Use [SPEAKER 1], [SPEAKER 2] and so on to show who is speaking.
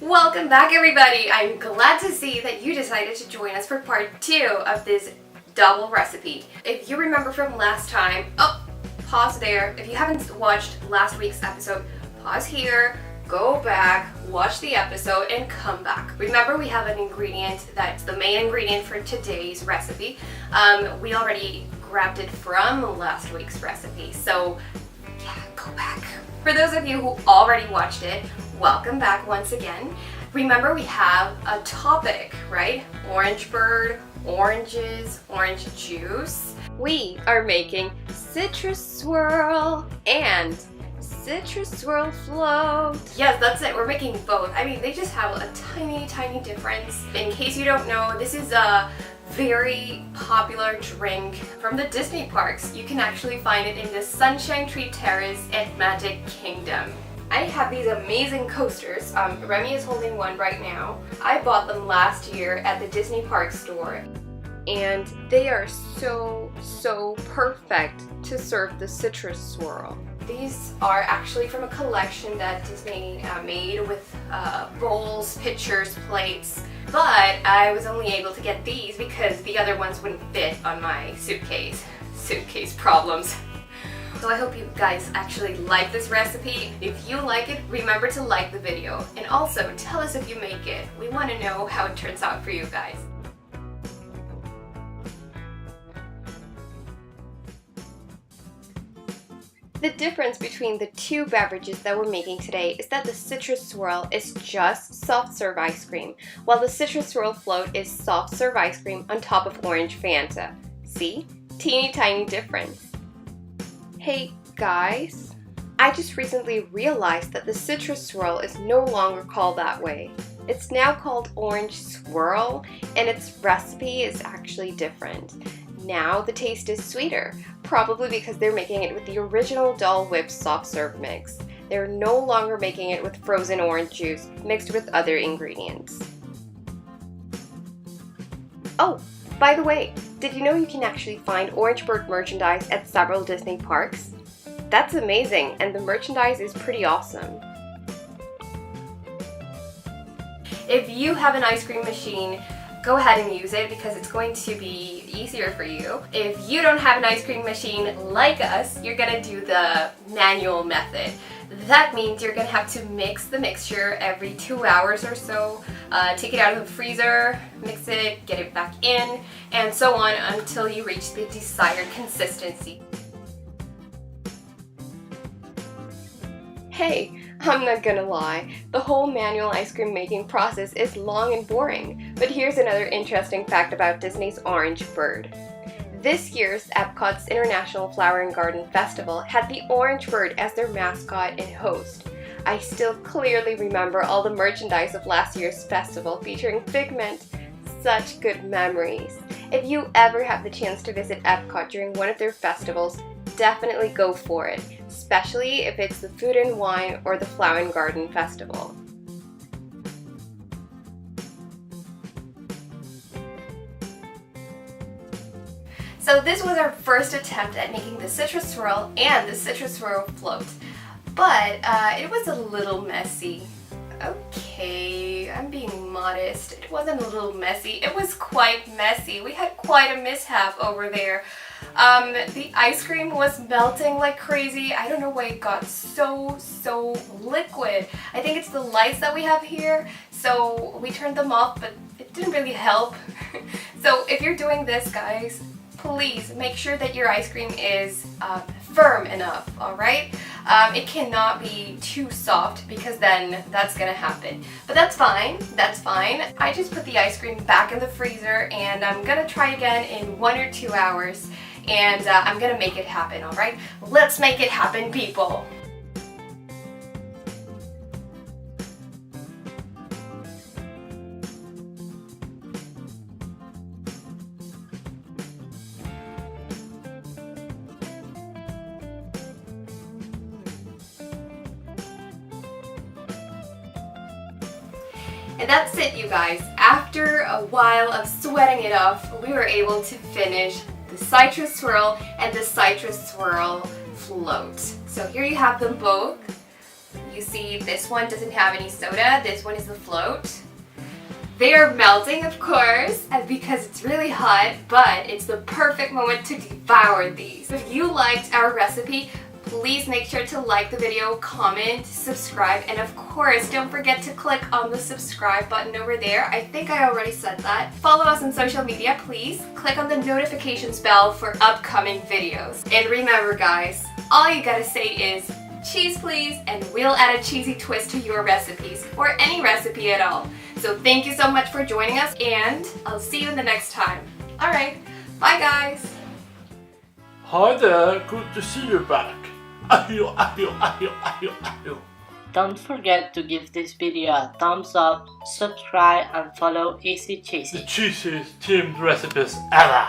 [SPEAKER 1] Welcome back, everybody! I'm glad to see that you decided to join us for part 2 of this double recipe. If you remember from last time, pause there. If you haven't watched last week's episode, pause here, go back, watch the episode, and come back. Remember, we have an ingredient that's the main ingredient for today's recipe. We already grabbed it from last week's recipe, so yeah, go back. For those of you who already watched it, welcome back once again. Remember, we have a topic, right? Orange bird, oranges, orange juice. We are making citrus swirl and citrus swirl float. Yes, that's it. We're making both. I mean, they just have a tiny difference. In case you don't know, this is a very popular drink from the Disney parks. You can actually find it in the Sunshine Tree Terrace at Magic Kingdom. I have these amazing coasters. Remy is holding one right now. I bought them last year at the Disney Park store, and they are so perfect to serve the citrus swirl. These are actually from a collection that Disney made with bowls, pitchers, plates, but I was only able to get these because the other ones wouldn't fit on my suitcase. Suitcase problems. So I hope you guys actually like this recipe. If you like it, remember to like the video, and also tell us if you make it. We want to know how it turns out for you guys. The difference between the two beverages that we're making today is that the citrus swirl is just soft serve ice cream, while the citrus swirl float is soft serve ice cream on top of orange Fanta. See? Teeny tiny difference. Hey guys, I just recently realized that the citrus swirl is no longer called that way. It's now called orange swirl, and its recipe is actually different. Now the taste is sweeter, probably because they're making it with the original Dole Whip soft serve mix. They're no longer making it with frozen orange juice mixed with other ingredients. Oh, by the way, did you know you can actually find Orange Bird merchandise at several Disney parks? That's amazing, and the merchandise is pretty awesome. If you have an ice cream machine, go ahead and use it because it's going to be easier for you. If you don't have an ice cream machine like us, you're gonna do the manual method. That means you're gonna have to mix the mixture every 2 hours or so, take it out of the freezer, mix it, get it back in, and so on until you reach the desired consistency. Hey, I'm not gonna lie, the whole manual ice cream making process is long and boring, but here's another interesting fact about Disney's Orange Bird. This year's Epcot's International Flower and Garden Festival had the Orange Bird as their mascot and host. I still clearly remember all the merchandise of last year's festival featuring Figment. Such good memories. If you ever have the chance to visit Epcot during one of their festivals, definitely go for it, especially if it's the Food and Wine or the Flower and Garden Festival. So this was our first attempt at making the citrus swirl and the citrus swirl float, but it was a little messy. Okay, I'm being modest. It wasn't a little messy, it was quite messy. We had quite a mishap over there. The ice cream was melting like crazy. I don't know why it got so liquid. I think it's the lights that we have here, so we turned them off, but it didn't really help. So if you're doing this, guys, please make sure that your ice cream is firm enough, alright? It cannot be too soft because then that's gonna happen. But that's fine, that's fine. I just put the ice cream back in the freezer and I'm gonna try again in 1 or 2 hours, and I'm gonna make it happen, alright? Let's make it happen, people! And that's it, you guys. After a while of sweating it off, we were able to finish the citrus swirl and the citrus swirl float. So here you have them both. You see, this one doesn't have any soda, this one is the float. They are melting, of course, because it's really hot, but it's the perfect moment to devour these. If you liked our recipe, please make sure to like the video, comment, subscribe, and of course, don't forget to click on the subscribe button over there. I think I already said that. Follow us on social media, please. Click on the notifications bell for upcoming videos. And remember, guys, all you gotta say is, cheese please, and we'll add a cheesy twist to your recipes, or any recipe at all. So thank you so much for joining us, and I'll see you in the next time. Alright, bye guys!
[SPEAKER 2] Hi there, good to see you back.
[SPEAKER 3] Don't forget to give this video a thumbs up, subscribe, and follow Easy Cheesy.
[SPEAKER 2] The cheesiest teamed recipes ever.